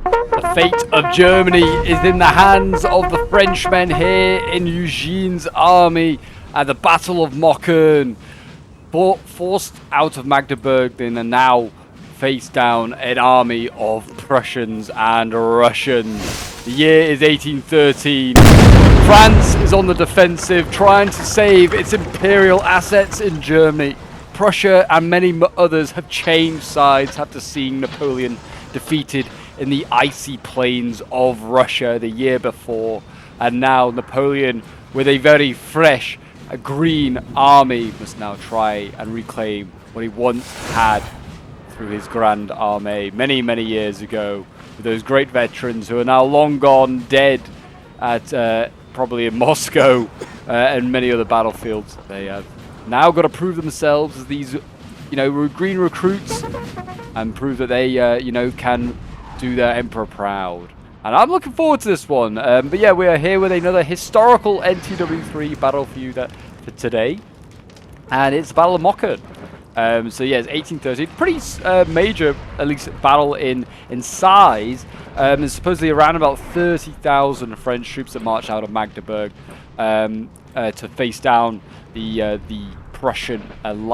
The fate of Germany is in the hands of the Frenchmen here in Eugene's army at the Battle of Mockern. Forced out of Magdeburg, they are now face down an army of Prussians and Russians. The year is 1813. France is on the defensive, trying to save its imperial assets in Germany. Prussia and many others have changed sides after seeing Napoleon defeated in the icy plains of Russia the year before. And now Napoleon, with a very fresh, green army, must now try and reclaim what he once had through his grand army many, many years ago, with those great veterans who are now long gone, dead at probably in Moscow and many other battlefields. They have now got to prove themselves as these, green recruits, and prove that they, can do their emperor proud. And I'm looking forward to this one. But yeah, we are here with another historical NTW3 battle for you for today, and it's the Battle of Mockern. So yeah, it's 1830. Pretty major, at least, battle in size. There's supposedly around about 30,000 French troops that marched out of Magdeburg to face down the Prussian and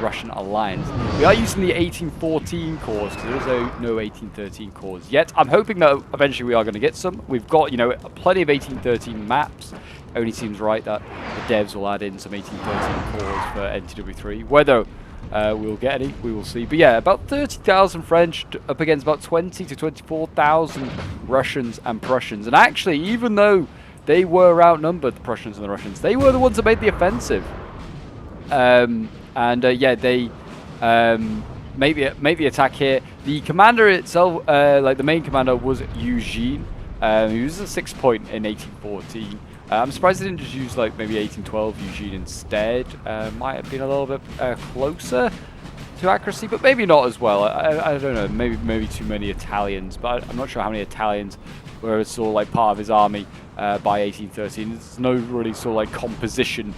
Russian alliance. We are using the 1814 cores because there is no 1813 cores yet. I'm hoping that eventually we are going to get some. We've got plenty of 1813 maps. Only seems right that the devs will add in some 1813 cores for NTW3. Whether we'll get any, we will see. But yeah, about 30,000 French up against about 20 to 24,000 Russians and Prussians. And actually, even though they were outnumbered, the Prussians and the Russians, they were the ones that made the offensive. Yeah, they made the attack here. The commander itself, the main commander, was Eugene. He was a 6 point in 1814. I'm surprised they didn't just use maybe 1812 Eugene instead. Might have been a little bit closer to accuracy, but maybe not as well. I don't know. Maybe too many Italians, but I'm not sure how many Italians were sort of part of his army by 1813. There's no really sort of composition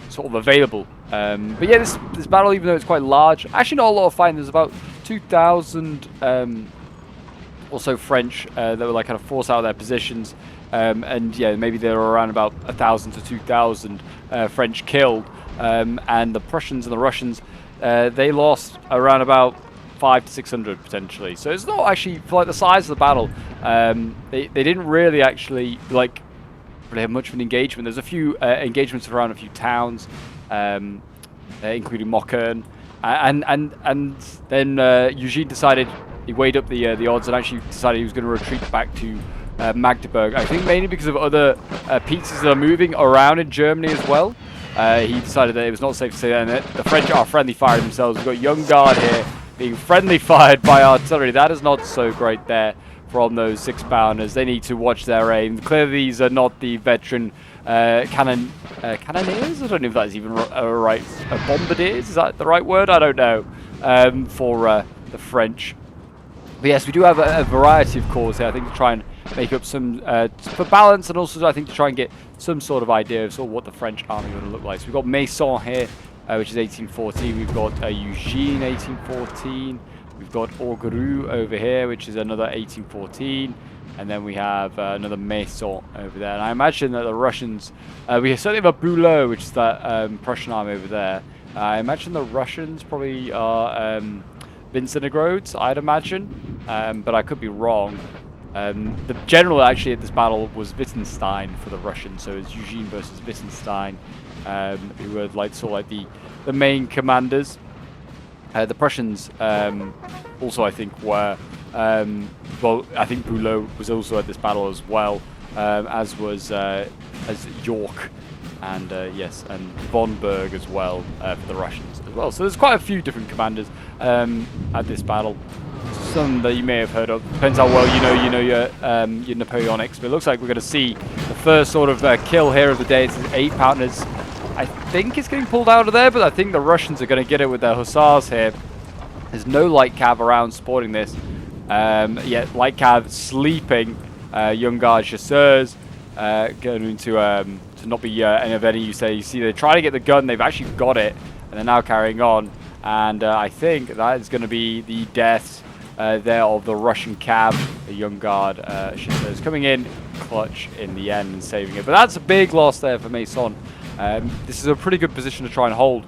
sort of available. But yeah, this battle, even though it's quite large, actually not a lot of fighting. There's about 2,000 also French that were kind of forced out of their positions. And yeah, maybe there were around about 1,000 to 2,000 French killed. And the Prussians and the Russians, they lost around about 500 to 600 potentially. So it's not actually, for the size of the battle, they didn't really actually really have much of an engagement. There's a few engagements around a few towns, including Mockern, and then Eugene decided, he weighed up the odds and actually decided he was going to retreat back to Magdeburg. I think mainly because of other pieces that are moving around in Germany as well. He decided that it was not safe to stay there, and the French are friendly firing themselves. We've got Young Guard here being friendly fired by artillery. That is not so great there from those 6-pounders. They need to watch their aim. Clearly these are not the veteran cannoneers. I don't know if that's even right. Bombardiers, is that the right word? I don't know. For the French. But yes, we do have a variety of corps here, I think, to try and make up some for balance, and also I think to try and get some sort of idea of what the French army would look like. So we've got Maison here, which is 1814. We've got Eugene, 1814. We've got Augereau over here, which is another 1814. And then we have another Maison over there. And I imagine that the Russians, we certainly have a Bülow, which is that Prussian army over there. I imagine the Russians probably are Vincennegrodes, I'd imagine, but I could be wrong. The general actually at this battle was Wittgenstein for the Russians, so it's Eugene versus Wittgenstein, who were the main commanders. The Prussians also, I think, were I think Bülow was also at this battle as well, as was as York, and yes, and von Berg as well for the Russians as well. So there's quite a few different commanders at this battle. Some that you may have heard of. Depends how well you know your Napoleonics. But it looks like we're going to see the first sort of kill here of the day. It's 8-pounders. I think it's getting pulled out of there, but I think the Russians are going to get it with their hussars here. There's no light cav around supporting this. Yet light cav sleeping. Young Guard chasseurs going to not be any of any use. You see, they're trying to get the gun. They've actually got it, and they're now carrying on. And I think that is going to be the deaths there of the Russian Cav, the young guard. Is coming in clutch in the end and saving it. But that's a big loss there for Mason. This is a pretty good position to try and hold.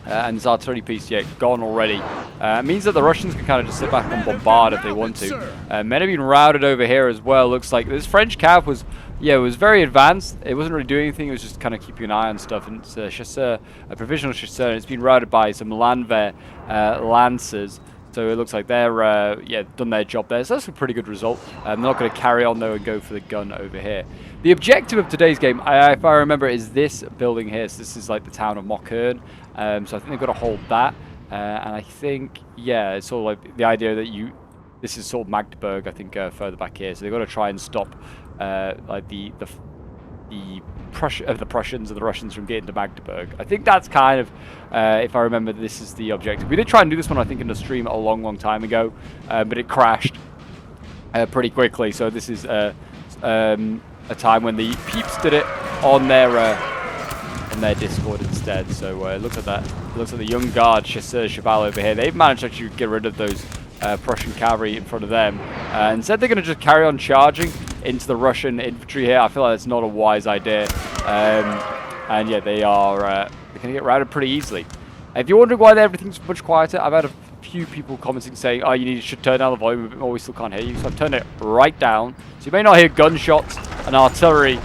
And his artillery piece, gone already. It means that the Russians can kind of just sit back and bombard if they want to. Men have been routed over here as well. Looks like this French cav was, it was very advanced. It wasn't really doing anything. It was just kind of keeping an eye on stuff. And it's a chasseur, a provisional chasseur, and it's been routed by some Landwehr lancers. So it looks like they're, done their job there. So that's a pretty good result. I'm not going to carry on, though, and go for the gun over here. The objective of today's game, if I remember, is this building here. So this is like the town of Mockern. So I think they've got to hold that. And I think, it's sort of like the idea that this is sort of Magdeburg, I think, further back here. So they've got to try and stop like the Prussians and the Russians from getting to Magdeburg. I think that's kind of, if I remember, this is the objective. We did try and do this one, I think, in the stream a long time ago, but it crashed pretty quickly. So this is a time when the peeps did it on their Discord instead. So look at that. It looks like the young guard, Chasseur Cheval over here. They've managed to actually get rid of those Prussian cavalry in front of them. Instead, they're going to just carry on charging into the Russian infantry here. I feel like that's not a wise idea. And yeah, they're going to get routed pretty easily. If you're wondering why everything's much quieter, I've had a few people commenting saying, oh, should turn down the volume a bit more, we still can't hear you. So I've turned it right down. So you may not hear gunshots and artillery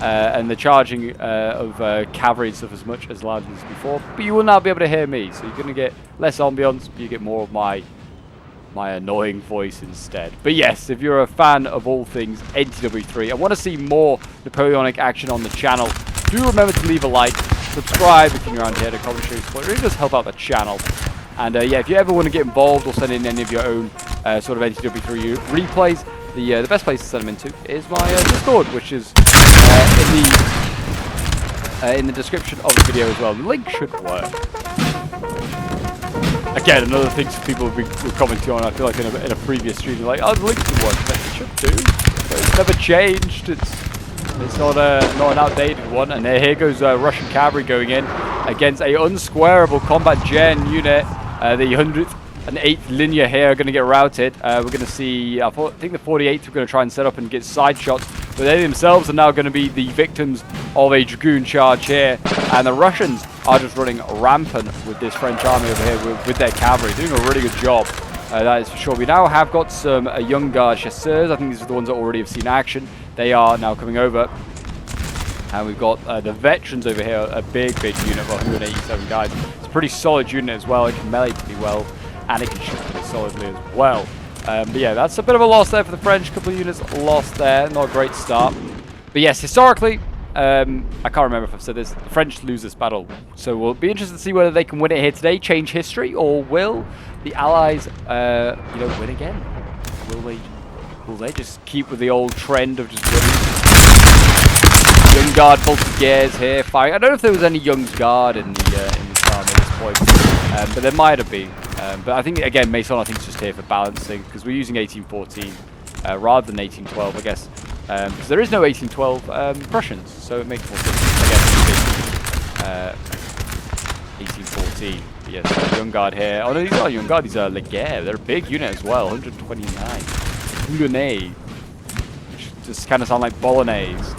and the charging of cavalry and stuff as much as loud as before, but you will now be able to hear me. So you're going to get less ambience, but you get more of my annoying voice instead. But yes, if you're a fan of all things NTW3 and want to see more Napoleonic action on the channel, do remember to leave a like, subscribe if you're around here to comment, show your support. It really does help out the channel. And if you ever want to get involved or send in any of your own sort of NTW3 replays, the best place to send them into is my Discord, which is in the description of the video as well. The link should work. Again, another thing people have been commenting on, I feel like in a previous stream, they're like, oh, the link should work. It should do. But it's never changed. It's not an outdated one. And here goes Russian cavalry going in against a unsquareable combat gen unit. The 100th and 8th linear here are going to get routed. We're going to see, I think the 48th are going to try and set up and get side shots. But they themselves are now going to be the victims of a dragoon charge here. And the Russians are just running rampant with this French army over here with their cavalry, doing a really good job. That is for sure. We now have got some young guard chasseurs. I think these are the ones that already have seen action. They are now coming over. And we've got the veterans over here, a big unit of 187 guys. It's a pretty solid unit as well. It can melee pretty well, and it can shoot pretty solidly as well. But yeah, that's a bit of a loss there for the French. A couple of units lost there. Not a great start. But yes, historically, I can't remember if I've said this, the French lose this battle. So we'll be interested to see whether they can win it here today, change history, or will the Allies, win again? Will they just keep with the old trend of just winning? Young guard volunteers here firing. I don't know if there was any young guard in this army at this point, but there might have been. But I think again, Mason I think is just here for balancing because we're using 1814 rather than 1812, I guess. Because there is no 1812 Prussians, so it makes more sense. I guess 1814. But yes, young guard here. Oh no, these are young guard. These are Leguer. They're a big unit as well. 129. Boulonnais, which just kind of sound like bolognese.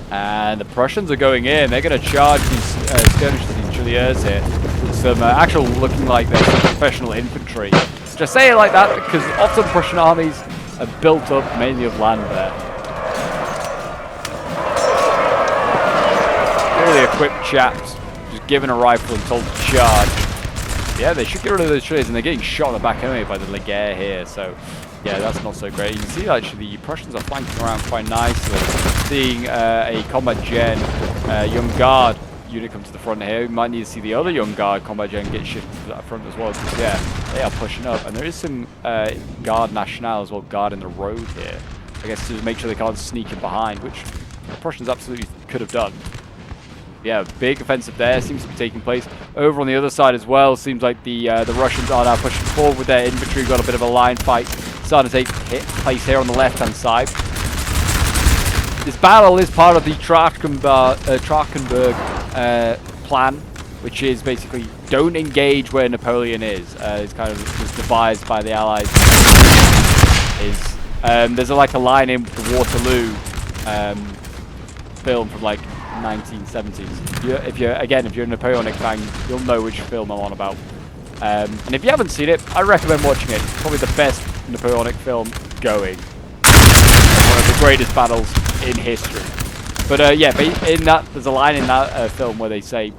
And the Prussians are going in. They're going to charge these skirmishers, these tirailleurs here, with some actual looking like they're some professional infantry. Just say it like that because often Prussian armies are built up mainly of Landwehr. Really equipped chaps, just given a rifle and told to charge. Yeah, they should get rid of those tirailleurs, and they're getting shot in the back anyway by the Leguer here. So yeah, that's not so great. You can see actually the Prussians are flanking around quite nicely. Seeing a combat gen young guard unit come to the front here. We might need to see the other young guard combat gen get shifted to that front as well. Because yeah, they are pushing up, and there is some guard national as well, guard in the road here. I guess to make sure they can't sneak in behind, which the Prussians absolutely could have done. Yeah, big offensive there seems to be taking place. Over on the other side as well, seems like the Russians are now pushing forward with their infantry. We've got a bit of a line fight starting to take place here on the left-hand side. This battle is part of the Trachtenberg plan, which is basically don't engage where Napoleon is. It's kind of was devised by the Allies. There's like a line in the Waterloo film from like 1970s. If you're a Napoleonic fan, you'll know which film I'm on about. And if you haven't seen it, I recommend watching it. It's probably the best Napoleonic film going. One of the greatest battles in history. But yeah, in that there's a line in that film where they say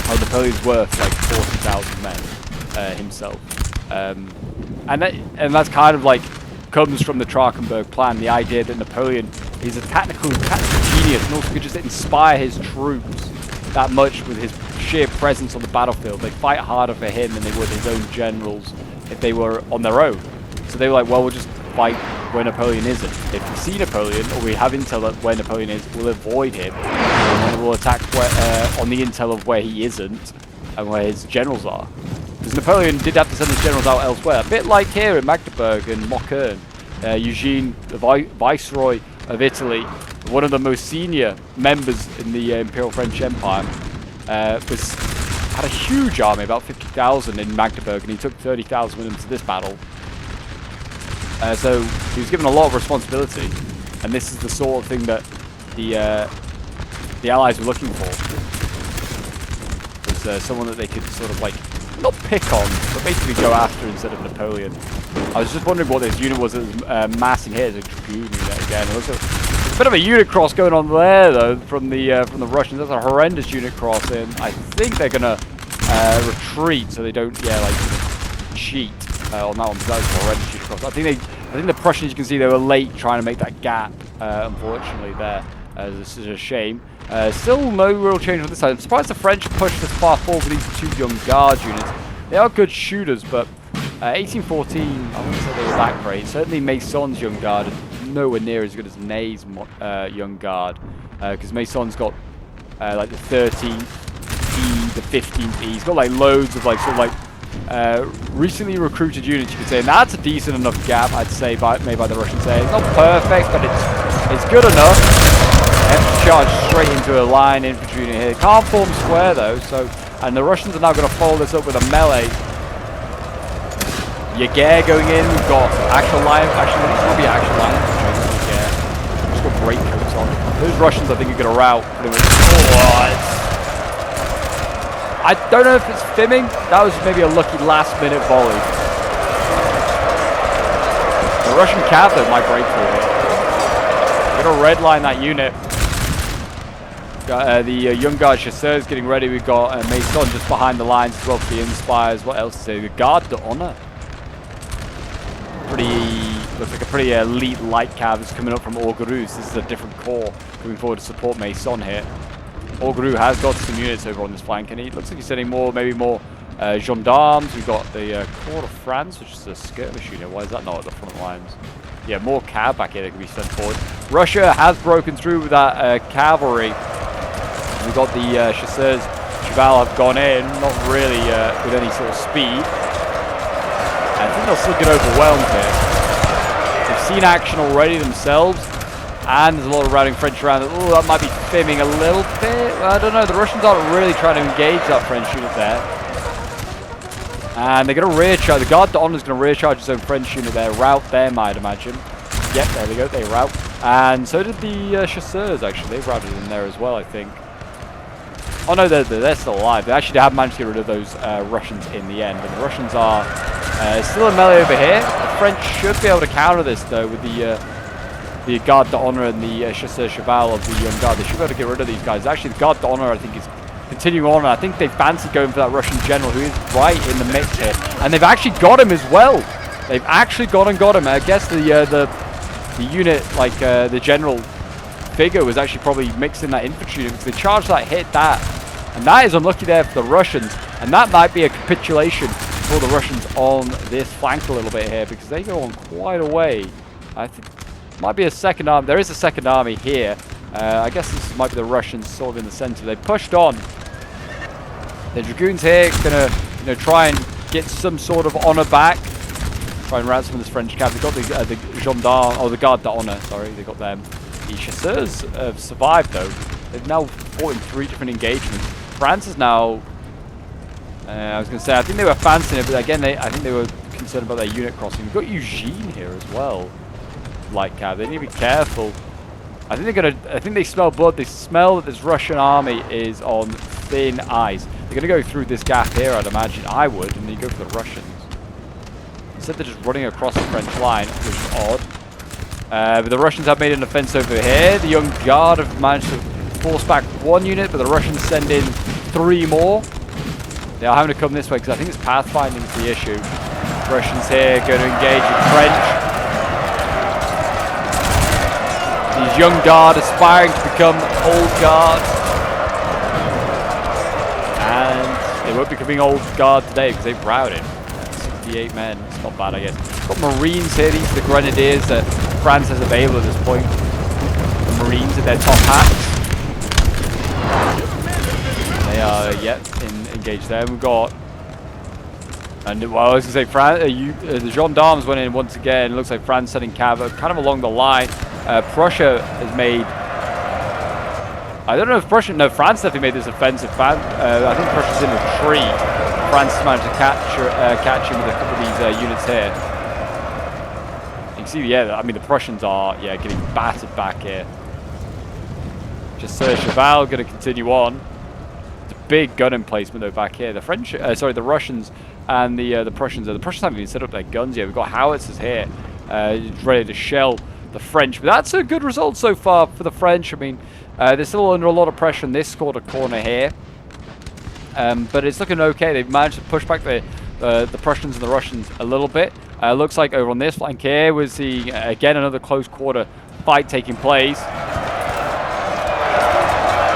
how Napoleon's worth like 40,000 men himself, and that's kind of like comes from the Trachenberg plan, the idea that Napoleon is a tactical genius and also could just inspire his troops that much with his sheer presence on the battlefield. They fight harder for him than they would his own generals if they were on their own. So they were like, well, we'll just fight where Napoleon isn't. If we see Napoleon, or we have intel that where Napoleon is, we'll avoid him, and then we'll attack on the intel of where he isn't and where his generals are. Because Napoleon did have to send his generals out elsewhere, a bit like here in Magdeburg and Mockern. Eugene, the viceroy of Italy, one of the most senior members in the Imperial French Empire, had a huge army, about 50,000 in Magdeburg, and he took 30,000 with him to this battle. So he was given a lot of responsibility, and this is the sort of thing that the Allies were looking for. Was someone that they could sort of like not pick on, but basically go after instead of Napoleon. I was just wondering what this unit was that was massing here. It's a dragoon unit again. Also, there's a bit of a unit cross going on there though from the Russians. That's a horrendous unit cross in. I think they're gonna retreat so they don't like cheat on that one. That was a horrendous unit cross. I think the Prussians, you can see they were late trying to make that gap. Unfortunately, there. This is a shame. Still no real change on this side. I'm surprised the French pushed this far forward with these two young guard units. They are good shooters, but 1814, I wouldn't say they were that great. Certainly Mason's young guard is nowhere near as good as Ney's young guard, because Mason's got like the 13th E, the 15th E. He's got like loads of like sort of like recently recruited units, you could say, and that's a decent enough gap, I'd say, made by the Russians there. It's not perfect, but it's good enough. Have to charge straight into a line infantry unit here. Can't form square though, and the Russians are now going to follow this up with a melee. Jaeger going in. We've got actual line. Actually, it's going to be actual line infantry. Yeah, just got great coats on. Those Russians, I think, are going to rout pretty much. I don't know if it's fimming. That was maybe a lucky last-minute volley. The Russian cavalry might break through it. We're going to redline that unit. Got the young guard chasseurs getting ready. We've got Mason just behind the lines as well for the inspires. What else to say? The Garde d'Honneur. Looks like a pretty elite light cav is coming up from Orgurus. This is a different corps coming forward to support Mason here. Orguru has got some units over on this flank, and he looks like he's sending maybe more gendarmes. We've got the Corps of France, which is a skirmish unit. Why is that not at the front lines? Yeah, more cav back here that can be sent forward. Russia has broken through with that cavalry. We've got the chasseurs. Cheval have gone in, not really with any sort of speed. I think they'll still get overwhelmed here. They've seen action already themselves, and there's a lot of routing French around. Oh, that might be fimming a little bit. I don't know. The Russians aren't really trying to engage that French unit there. And they're going to rear charge. The Garde d'Honneur is going to rear charge his own French unit there. Rout them, I'd imagine. Yep, there we go. They rout. And so did the chasseurs, actually. They've routed in there as well, I think. Oh no, they're still alive. They actually have managed to get rid of those Russians in the end. But the Russians are still in melee over here. The French should be able to counter this, though, with the Garde d'Honneur and the Chasseurs Cheval of the Young Guard. They should be able to get rid of these guys. Actually, the Garde d'Honneur, I think, is continuing on. And I think they fancy going for that Russian general, who is right in the mix here. And they've actually got him as well. They've actually got him. I guess the unit, like the general figure, was actually probably mixing that infantry unit, because they charged that, hit that. And that is unlucky there for the Russians. And that might be a capitulation for the Russians on this flank a little bit here, because they go on quite a way. I think might be a second army. There is a second army here. I guess this might be the Russians sort of in the center. They pushed on. The dragoons here gonna try and get some sort of honor back. Try and rout some of this French cav. They got the gendarmes, or the Garde d'Honneur. Sorry, they got them. The chasseurs have survived though. They've now fought in 3 different engagements. France is now I was going to say, I think they were fancying it, but again, I think they were concerned about their unit crossing. We've got Eugene here as well. Light cav. They need to be careful. I think they smell blood. They smell that this Russian army is on thin ice. They're going to go through this gap here, I'd imagine. I would, and then you go for the Russians. Instead, they're just running across the French line, which is odd. But the Russians have made an offense over here. The Young Guard have managed to force back one unit, but the Russians send in 3 more. They are having to come this way because I think it's pathfinding is the issue. Russians here going to engage the French. These Young Guard aspiring to become Old Guard. And they won't be becoming Old Guard today because they've routed. 68 men. It's not bad, I guess. Got Marines here. These are the Grenadiers that France has available at this point. The Marines in their top hats. They are engaged there. We've got, and well, I was going to say, the gendarmes went in once again. It looks like France sending cav kind of along the line. Prussia has made. I don't know if France definitely made this offensive. I think Prussia's in retreat. France managed to catch him with a couple of these units here. You can see, I mean, the Prussians are, getting battered back here. Just Cheval going to continue on. It's a big gun emplacement though back here. The French, the Russians and the Prussians. The Prussians haven't even set up their guns yet. We've got howitzers here, ready to shell the French. But that's a good result so far for the French. I mean, they're still under a lot of pressure in this quarter corner here. But it's looking okay. They've managed to push back the Prussians and the Russians a little bit. Looks like over on this flank here we're seeing again another close quarter fight taking place.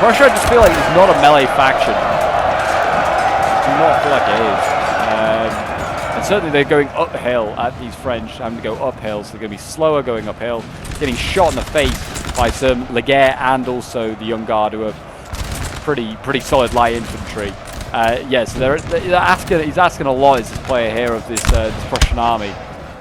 Prussia, I just feel like it's not a melee faction. I do not feel like it is. And certainly they're going uphill at these French, having to go uphill, so they're going to be slower going uphill, getting shot in the face by some Leguer and also the Young Guard, who are pretty solid light infantry. So he's asking a lot, is this player here, of this Prussian army.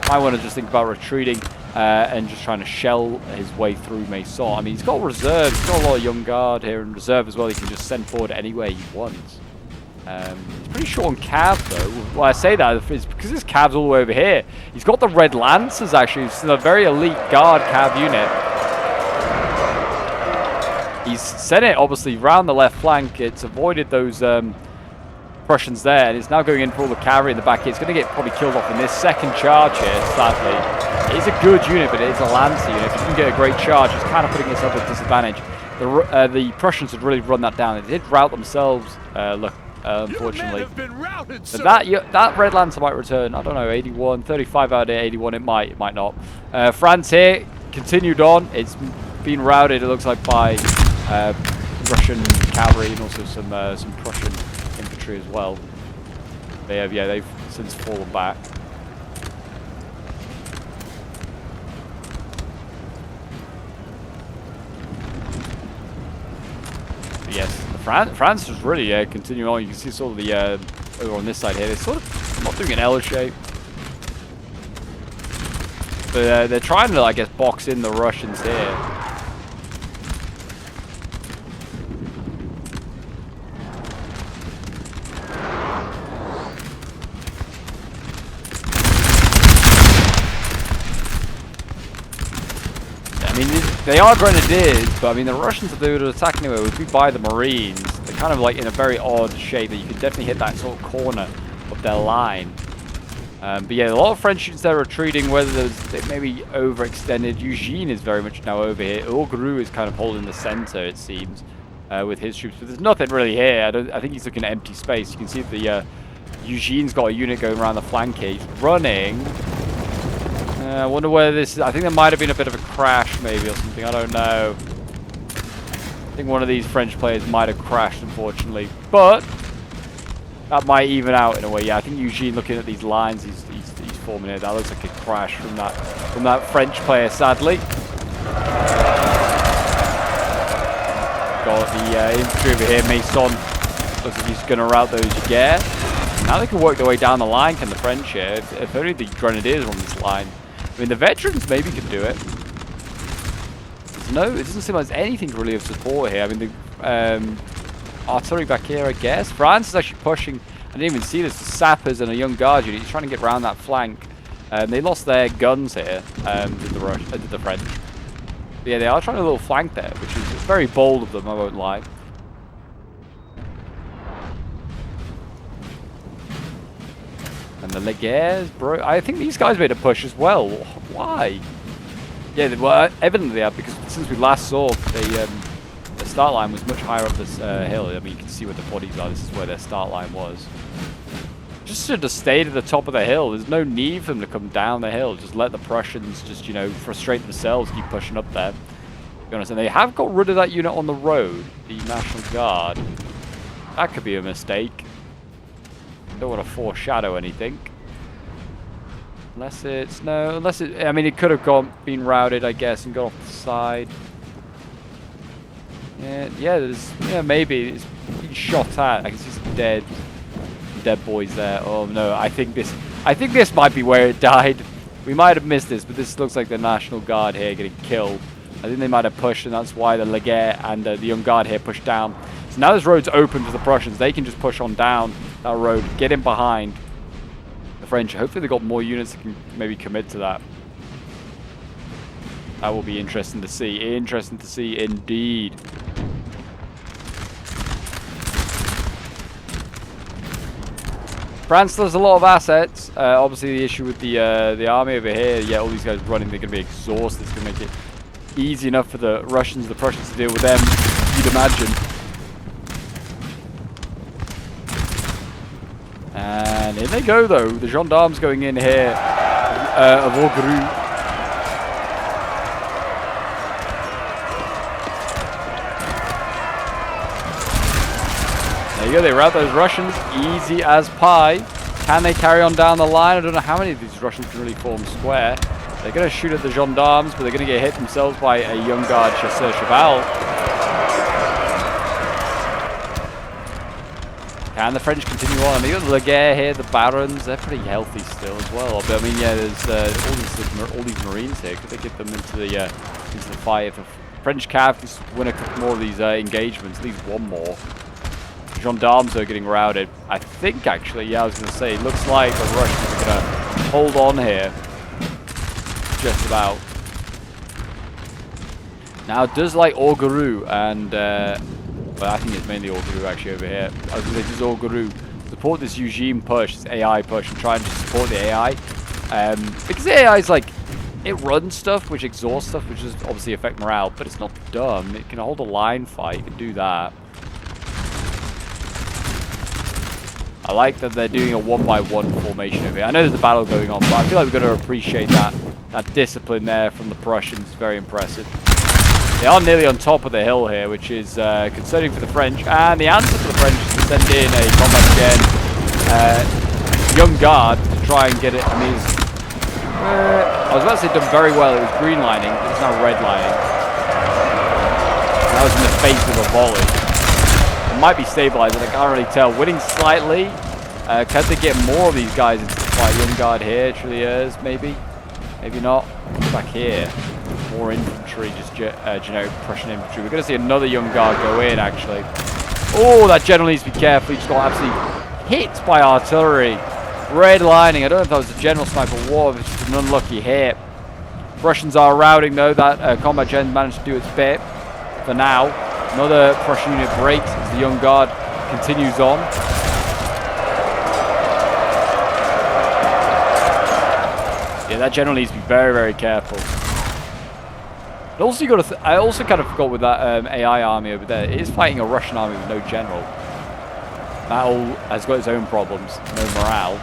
I want to just think about retreating and just trying to shell his way through Maison. I mean, he's got reserves, he's got a lot of Young Guard here in reserve as well. He can just send forward anywhere he wants. He's pretty short on cav though. Well, I say that is because his cav's all the way over here. He's got the Red Lancers actually. It's a very elite guard cav unit. He's sent it obviously round the left flank. It's avoided those Prussians there, and it's now going in for all the cavalry in the back here. It's going to get probably killed off in this second charge here, sadly. It is a good unit, but it is a Lancer unit. If you can get a great charge, it's kind of putting itself at a disadvantage. The Prussians had really run that down. They did rout themselves, unfortunately. But that Red Lancer might return. I don't know, 81, 35 out of 81. It might not. France here continued on. It's been routed, it looks like, by Russian cavalry and also some Prussian infantry as well. They've since fallen back. But yes, France is really continuing on. You can see sort of the over on this side here. They're sort of not doing an L shape, but they're trying to, I guess, box in the Russians here. They are Grenadiers, but I mean the Russians, if they were to attack anyway, would be by the Marines. They're kind of like in a very odd shape that you could definitely hit that sort of corner of their line. But yeah, a lot of French units there retreating, whether they may be overextended. Eugene is very much now over here. Orgru is kind of holding the center, it seems, with his troops. But there's nothing really here. I think he's looking at empty space. You can see the Eugene's got a unit going around the flank here. He's running. I wonder whether this is... I think there might have been a bit of a crash maybe or something. I don't know. I think one of these French players might have crashed, unfortunately. But that might even out in a way. Yeah, I think Eugene, looking at these lines, he's forming it. That looks like a crash from that French player, sadly. Got the infantry over here. Maison looks like he's going to rout those Jaguar. Now they can work their way down the line, can the French here? If only the Grenadiers are on this line. I mean, the veterans maybe could do it. No, it doesn't seem like there's anything really of support here. I mean, the artillery back here, I guess. France is actually pushing I didn't even see this. The sappers and a young guard unit. He's trying to get around that flank. They lost their guns here to the French. But yeah, they are trying a little flank there, which is very bold of them, I won't lie. And the Leguers, bro. I think these guys made a push as well. Why? Yeah, well, evidently they have, because since we last saw, the start line was much higher up this hill. I mean, you can see where the bodies are. This is where their start line was. Just should have stayed at the top of the hill. There's no need for them to come down the hill. Just let the Prussians just, you know, frustrate themselves, keep pushing up there. To be honest, and they have got rid of that unit on the road, the National Guard. That could be a mistake. Don't want to foreshadow anything. Unless it's... No, unless it... I mean, it could have been routed, I guess, and got off the side. Yeah, there's... Yeah, maybe. It's been shot at. I can see some dead boys there. Oh, no. I think this might be where it died. We might have missed this, but this looks like the National Guard here getting killed. I think they might have pushed, and that's why the Leguer and the Young Guard here pushed down. So now this road's open for the Prussians. They can just push on down that road, get in behind the French. Hopefully they've got more units that can maybe commit to that. That will be interesting to see. Interesting to see indeed. France does a lot of assets. Obviously the issue with the army over here, yeah, all these guys running, they're going to be exhausted. It's going to make it easy enough for the Russians, the Prussians to deal with them, you'd imagine. And in they go, though. The gendarmes going in here of Augereau. There you go. They rout those Russians easy as pie. Can they carry on down the line? I don't know how many of these Russians can really form square. They're going to shoot at the gendarmes, but they're going to get hit themselves by a Young Guard Chasseur Cheval. Can the French continue on? I mean, you got the Leguer here, the Barons, they're pretty healthy still as well. But I mean, yeah, there's all these Marines here. Could they get them into the fight? If the French Cav can win a couple more of these engagements, at least one more. Gendarmes are getting routed. I think, actually, yeah, I was going to say, it looks like the Russians are going to hold on here. Just about. Now, it does like Augereau and... well, I think it's mainly Augereau actually over here. I was going to say, does Augereau support this Eugene push, this AI push, and try and just support the AI? Because the AI is like, it runs stuff, which exhausts stuff, which does obviously affect morale, but it's not dumb. It can hold a line fight, it can do that. I like that they're doing a 1-by-1 formation over here. I know there's a battle going on, but I feel like we've got to appreciate that discipline there from the Prussians. Very impressive. They are nearly on top of the hill here, which is concerning for the French. And the answer for the French is to send in a combat again. Young Guard to try and get it. I mean, I was about to say done very well. It was green lining, but it's now red lining. That was in the face of a volley. It might be stabilizing, I can't really tell. Winning slightly. Can they get more of these guys into the fight? Young Guard here, Trilliers, maybe? Maybe not. Back here. More infantry, just generic Prussian infantry. We're going to see another Young Guard go in, actually. Oh, that general needs to be careful. He just got absolutely hit by artillery. Red lining. I don't know if that was a general sniper war, but it's just an unlucky hit. Russians are routing, though. That combat gen managed to do its bit for now. Another Prussian unit breaks as the Young Guard continues on. Yeah, that general needs to be very, very careful. But also, you got to. I also kind of forgot with that AI army over there. It is fighting a Russian army with no general. That all has got its own problems. No morale.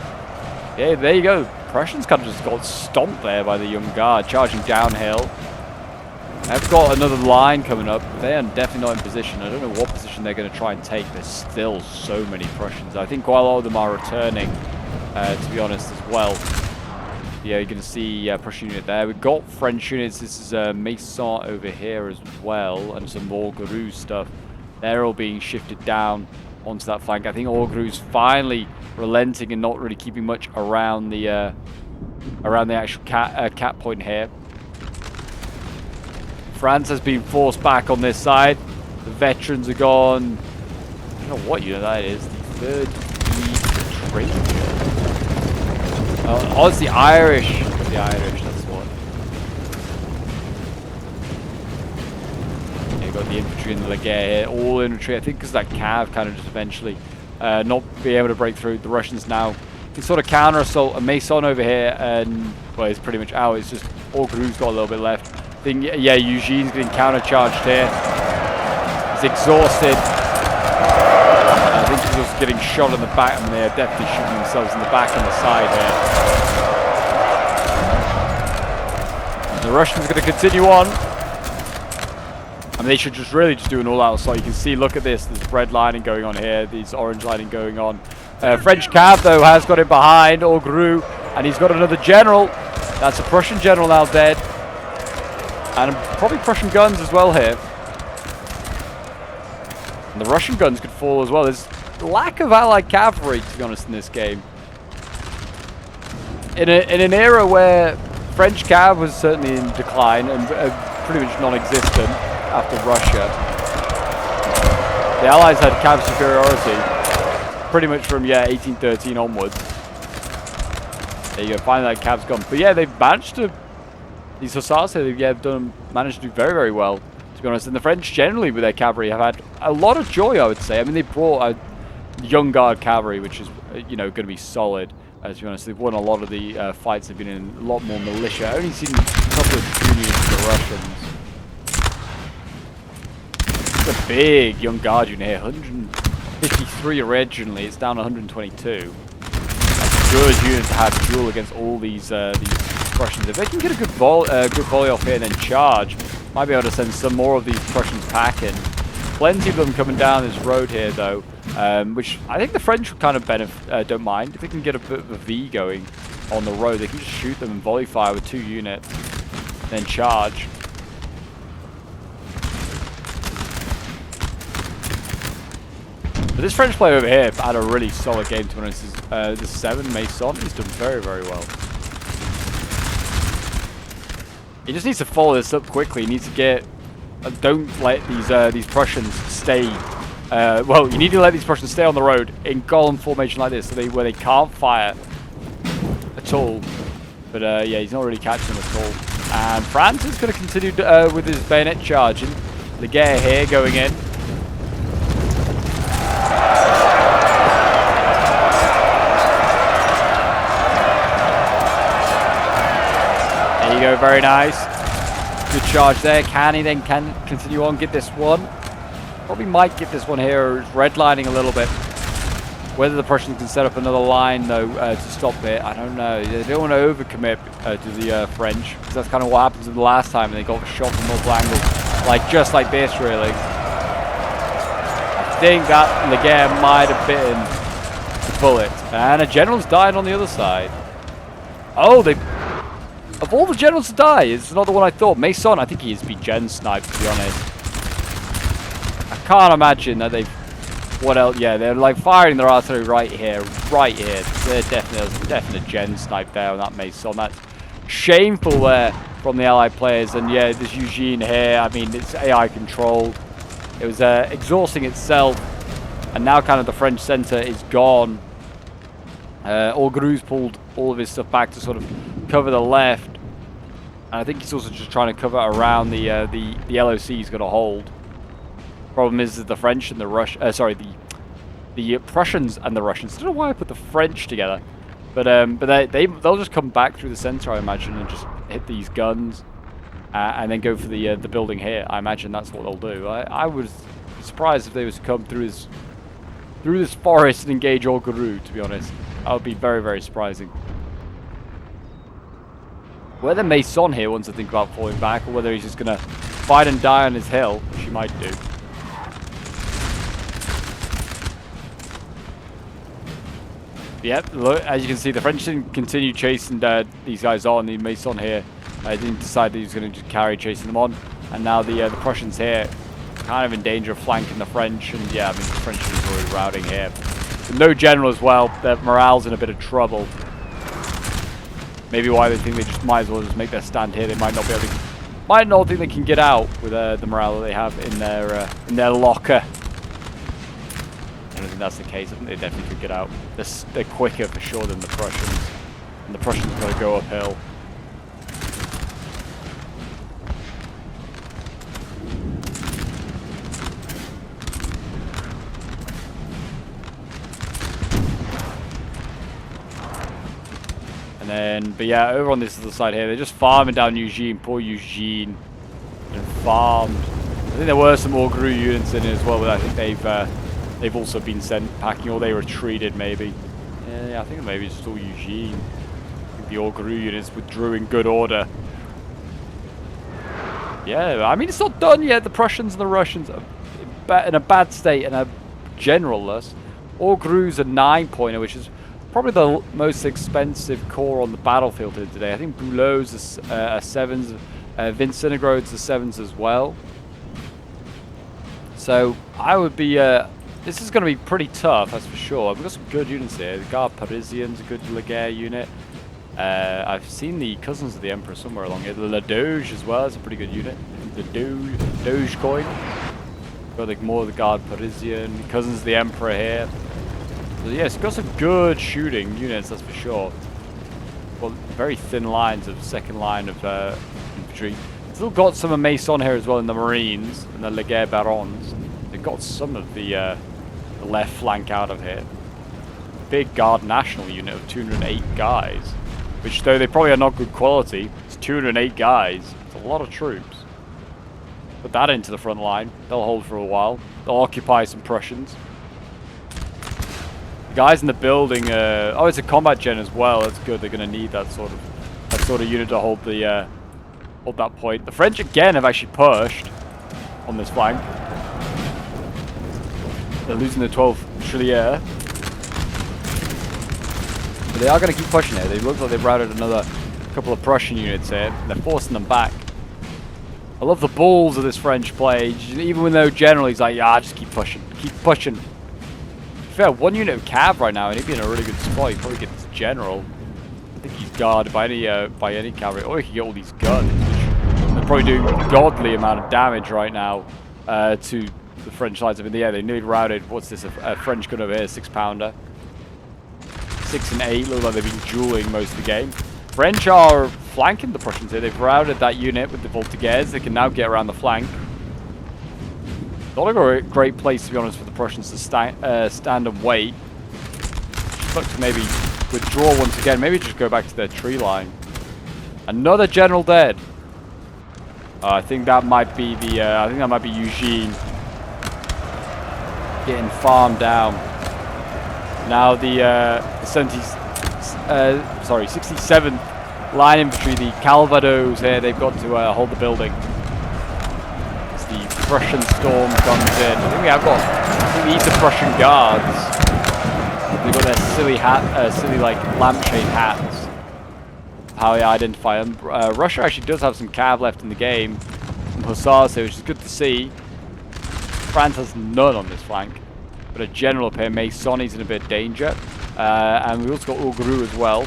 Yeah, there you go. Prussians kind of just got stomped there by the Young Guard, charging downhill. They've got another line coming up. They are definitely not in position. I don't know what position they're going to try and take. There's still so many Prussians. I think quite a lot of them are returning, to be honest, as well. Yeah, you're going to see Prussian unit there. We've got French units. This is Maison over here as well, and some Augereau stuff. They're all being shifted down onto that flank. I think Augereau's finally relenting and not really keeping much around the actual cap point here. France has been forced back on this side. The veterans are gone. I don't know what unit that is. The 3rd French. Oh, it's the Irish. The Irish, that's what. Yeah, you got the infantry and the Legere here. All infantry, I think, because that Cav kind of just eventually not be able to break through. The Russians now can sort of counter assault. A Mason over here, and well, he's pretty much out. It's just Augereau's got a little bit left. I think, yeah, Eugene's getting countercharged here. He's exhausted. I think he's also getting shot in the back. I mean, they're definitely shooting themselves in the back and the side here. And the Russians are going to continue on. I mean, they should just really just do an all-out assault. You can see, look at this. There's red lining going on here. There's orange lining going on. French Cav, though, has got him behind Augereau. And he's got another general. That's a Prussian general now dead. And probably Prussian guns as well here. And the Russian guns could fall as well. There's lack of allied cavalry, to be honest, in this game. In an era where French cav was certainly in decline and pretty much non-existent after Russia, the Allies had cav superiority pretty much from 1813 onwards. There you go. Finally, that cav's gone. But yeah, they've managed to. These hussars here, they've managed to do very, very well, to be honest. And the French generally with their cavalry have had a lot of joy, I would say. I mean, they brought a young guard cavalry, which is, going to be solid. To be honest, they've won a lot of the fights. They've been in a lot more militia. I've only seen a couple of juniors for the Russians. It's a big young guard unit here, 153 originally. It's down to 122. That's a good unit to have duel against all these Prussians. If they can get a good volley off here and then charge, might be able to send some more of these Prussians packing. Plenty of them coming down this road here, though, which I think the French would kind of don't mind. If they can get a bit of a V going on the road, they can just shoot them and volley fire with 2 units, then charge. But this French player over here had a really solid game, to be honest. The 7 Mason, he's done very, very well. He just needs to follow this up quickly. He needs to get... don't let these Prussians stay... well, you need to let these Prussians stay on the road in column formation like this, so where they can't fire at all. But yeah, he's not really catching them at all. And France is going to continue with his bayonet charging. The Legere here going in. There you go, very nice. Good charge there. Can he then continue on, get this one? Probably might get this one here. It's redlining a little bit. Whether the Prussians can set up another line, though, to stop it, I don't know. They don't want to overcommit to the French, because that's kind of what happened to them the last time, and they got shot from multiple angles, just like this, really. I think that Legere might have bitten the bullet, and a general's died on the other side. Oh, of all the generals to die, it's not the one I thought. Mason, I think he has been gen sniped, to be honest. I can't imagine that they've... What else? Yeah, they're firing their artillery right here. They're definitely gen snipe there on that Mason. That's shameful there from the Allied players. And yeah, this Eugene here, I mean, it's AI controlled. It was exhausting itself. And now kind of the French center is gone. Augereau's pulled all of his stuff back to sort of cover the left. And I think he's also just trying to cover around the LOC he's got to hold. Problem is that the French and the the Prussians and the Russians. I don't know why I put the French together, but they'll just come back through the center, I imagine, and just hit these guns, and then go for the building here. I imagine that's what they'll do. I was surprised if they was to come through this forest and engage Augereau. To be honest, that would be very, very surprising. Whether Mason here wants to think about falling back, or whether he's just gonna fight and die on his hill, which he might do. Yep, look, as you can see, the French didn't continue chasing these guys on. The Mason here didn't decide that he was going to just carry chasing them on. And now the Prussians here kind of in danger of flanking the French. And yeah, I mean, the French are already routing here. With no general as well, their morale's in a bit of trouble. Maybe why they think they just might as well just make their stand here. They might not be able to, might not think they can get out with the morale that they have in their locker. think that's the case. I think they definitely could get out. They're quicker for sure than the Prussians. And the Prussians got to go uphill. And then, but yeah, over on this other side here, they're just farming down Eugene. Poor Eugene. And farmed. I think there were some more Gru units in it as well, but I think they've also been sent packing, or they retreated maybe. Yeah, I think maybe it's still Eugene. I think the Gru units withdrew in good order. Yeah, I mean, it's not done yet. The Prussians and the Russians are in a bad state and are generalless. Gru's a 9-pointer, which is probably the most expensive corps on the battlefield today. I think Boulot's a 7s, Vincentigrade's a 7s as well. So I would be, this is going to be pretty tough, that's for sure. We've got some good units here. The Guard Parisian's a good Laguerre unit. I've seen the Cousins of the Emperor somewhere along here. The La Doge as well, it's a pretty good unit. The Doge coin. Got like more of the Guard Parisian. Cousins of the Emperor here. So yeah, it's got some good shooting units, that's for sure. Well, very thin lines of second line of infantry. Still got some of Mason here as well in the Marines and the Laguerre Barons. They've got some of the left flank out of here. Big Guard National unit of 208 guys, which though they probably are not good quality, it's 208 guys. It's a lot of troops. Put that into the front line. They'll hold for a while. They'll occupy some Prussians. The guys in the building. Oh, it's a combat gen as well. That's good. They're going to need that sort of unit to hold the. Hold that point. The French again have actually pushed on this flank. They're losing the 12th Trillier. But they are going to keep pushing here. They look like they've routed another couple of Prussian units here. They're forcing them back. I love the balls of this French play. Even though generally he's like, yeah, just keep pushing. Keep pushing. To be fair, one unit of Cav right now, and he'd be in a really good spot. He'd probably get this general. I think he's guarded by any cavalry. Or he can get all these guns. They're probably doing a godly amount of damage right now to the French lines. I mean, yeah, they nearly routed. What's this? A French gun over here, 6-pounder. 6 and 8 look like they've been dueling most of the game. French are flanking the Prussians here. They've routed that unit with the Voltigeurs. They can now get around the flank. Not a great place, to be honest, for the Prussians to stand and wait. Just look to maybe withdraw once again. Maybe just go back to their tree line. Another general dead. I think that might be the. I think that might be Eugene getting farmed down. Now the 67th line infantry, the Calvados here. They've got to hold the building. As the Prussian storm comes in. I think we have got. I think these are Prussian guards. They've got their silly like lampshade hats. How I identify them. Russia actually does have some cav left in the game. Some hussars here, which is good to see. France has none on this flank. But a general up here, Mason, he's in a bit of danger. And we've also got Gru as well.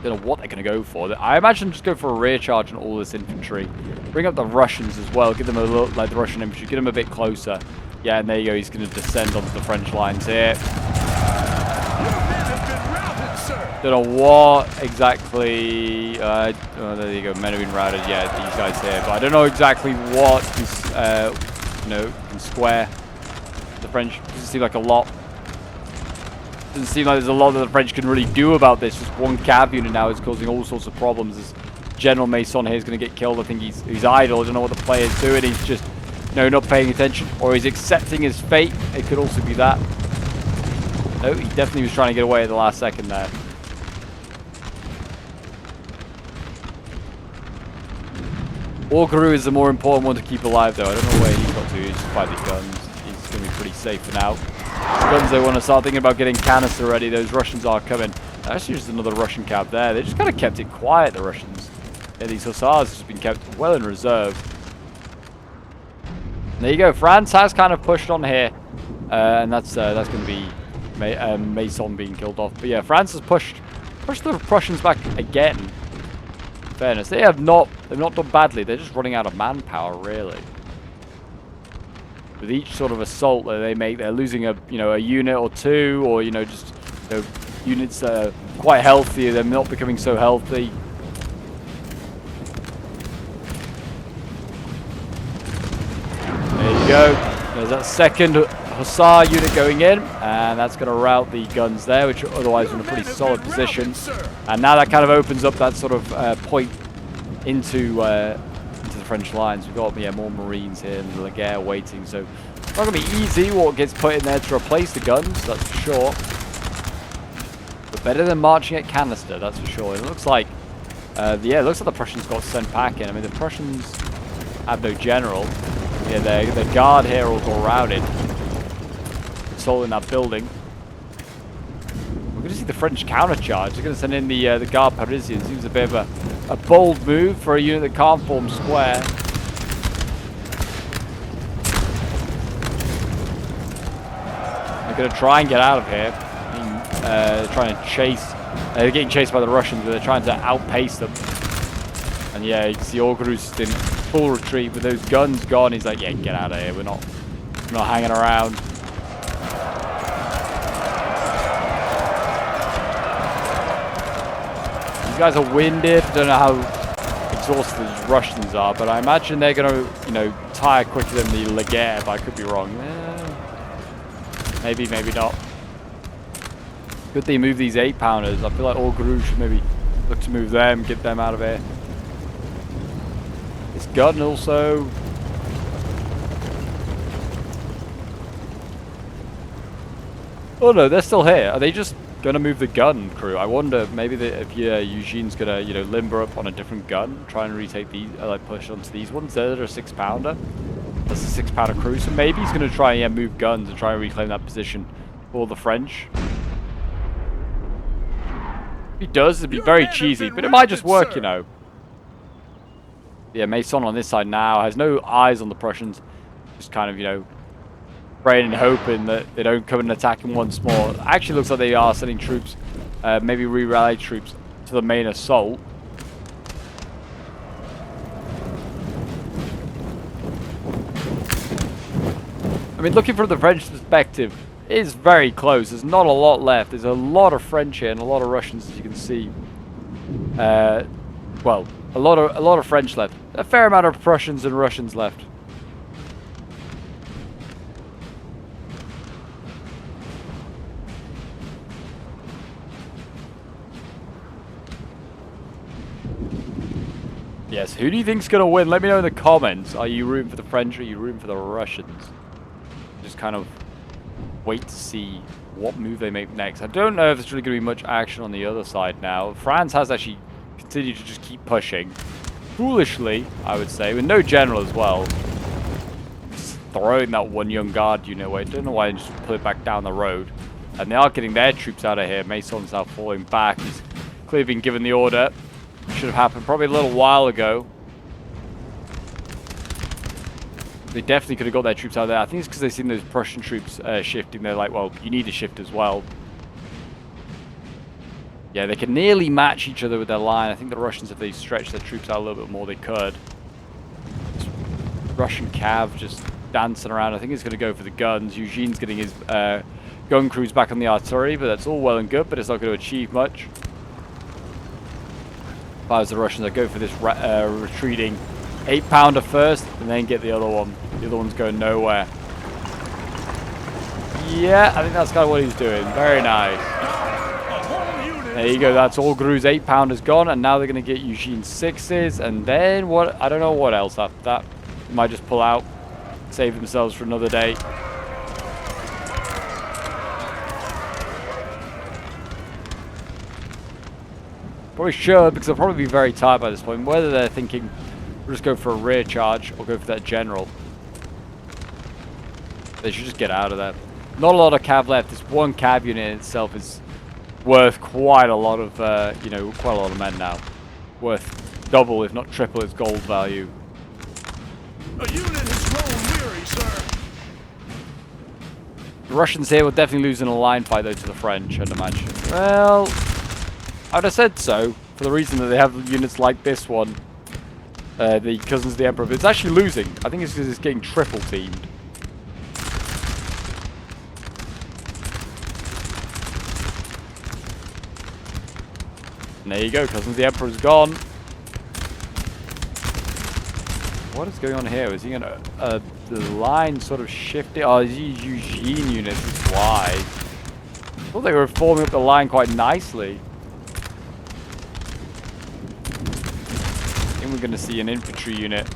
Don't know what they're going to go for. I imagine just go for a rear charge on all this infantry. Bring up the Russians as well. Give them a look like the Russian infantry. Get them a bit closer. Yeah, and there you go. He's going to descend onto the French lines here. Don't know what exactly. Oh, there you go. Men have been routed. Yeah, these guys here. But I don't know exactly what can square the French. Doesn't seem like a lot. Doesn't seem like there's a lot that the French can really do about this. Just one cav unit now is causing all sorts of problems. This General Mason here is going to get killed. I think he's idle. I don't know what the player's doing. He's just not paying attention, or he's accepting his fate. It could also be that. No, he definitely was trying to get away at the last second there. Gru is the more important one to keep alive, though. I don't know where he's got to. He's just fight these guns. He's going to be pretty safe for now. Guns, they want to start thinking about getting canister ready. Those Russians are coming. Actually, just another Russian cab there. They just kind of kept it quiet, the Russians. Yeah, these hussars have just been kept well in reserve. And there you go. France has kind of pushed on here. And that's going to be Mason being killed off. But yeah, France has pushed the Prussians back again. In fairness, they've not done badly. They're just running out of manpower, really. with each sort of assault that they make, they're losing a a unit or two, or just units that are quite healthy. They're not becoming so healthy. There you go. There's that second Hussar unit going in, and that's going to rout the guns there, which are otherwise in a pretty solid position. And now that kind of opens up that sort of point into the French lines. We've got more Marines here and the Laguerre waiting, so it's not going to be easy what gets put in there to replace the guns, that's for sure. But better than marching at canister, that's for sure. It looks like, it looks like the Prussians got sent back in. I mean, the Prussians have no general. Yeah, their guard here all got routed. Soul in that building. We're going to see the French countercharge. They're going to send in the Guard Parisian. Seems a bit of a bold move for a unit that can't form square. They're going to try and get out of here. Trying to chase. They're getting chased by the Russians, but they're trying to outpace them. And yeah, you can see Orgru's in full retreat with those guns gone. He's like, yeah, get out of here. We're not hanging around. These guys are winded. I don't know how exhausted the Russians are, but I imagine they're going to, tire quicker than the Laguerre, but I could be wrong. Maybe, maybe not. Good they move these 8-pounders. I feel like Orgru should maybe look to move them, get them out of here. This gun also. Oh no, they're still here. Are they just going to move the gun crew? I wonder maybe if Eugene's going to limber up on a different gun, try and retake these, push onto these ones. They're a 6-pounder. That's a 6-pounder crew, so maybe he's going to try and move guns and try and reclaim that position for the French. If he does, it'd be very cheesy, but it might just work, Yeah, Mason on this side now has no eyes on the Prussians. Just kind of, praying and hoping that they don't come and attack him once more. Actually looks like they are sending troops, maybe re-rally troops to the main assault. I mean, looking from the French perspective, it is very close. There's not a lot left. There's a lot of French here and a lot of Russians, as you can see. Well, a lot of French left. A fair amount of Prussians and Russians left. Yes, who do you think's going to win? Let me know in the comments. Are you rooting for the French or are you rooting for the Russians? Just kind of wait to see what move they make next. I don't know if there's really going to be much action on the other side now. France has actually continued to just keep pushing. Foolishly, I would say, with no general as well. Just throwing that one young guard unit away. I don't know why they just put it back down the road. And they are getting their troops out of here. Mason's now falling back. He's clearly been given the order. Should have happened probably a little while ago. They definitely could have got their troops out of there. I think it's because they've seen those Prussian troops shifting. They're like, well, you need to shift as well. Yeah, they can nearly match each other with their line. I think the Russians, if they stretch their troops out a little bit more, they could. This Russian cav just dancing around. I think he's going to go for the guns. Eugene's getting his gun crews back on the artillery, but that's all well and good, but it's not going to achieve much. If I was the Russians, I'd go for this retreating 8-pounder first, and then get the other one. The other one's going nowhere. Yeah, I think that's kind of what he's doing. Very nice. There you go. That's all Gru's 8-pounders gone, and now they're going to get Eugene's 6s, and then what? I don't know what else after that. They might just pull out, save themselves for another day. Probably should, because they'll probably be very tired by this point. Whether they're thinking, we'll just go for a rear charge or go for that general. They should just get out of there. Not a lot of cav left. This one cav unit in itself is worth quite a lot of, quite a lot of men now. Worth double, if not triple, its gold value. A unit has grown weary, sir. The Russians here will definitely lose in a line fight, though, to the French, I'd imagine. Well, I would have said so, for the reason that they have units like this one. The Cousins of the Emperor. But it's actually losing. I think it's because it's getting triple teamed. And there you go, Cousins the Emperor's gone. What is going on here? Is he gonna the line sort of shifted? Oh, these Eugene units is why. I thought they were forming up the line quite nicely. I think we're gonna see an infantry unit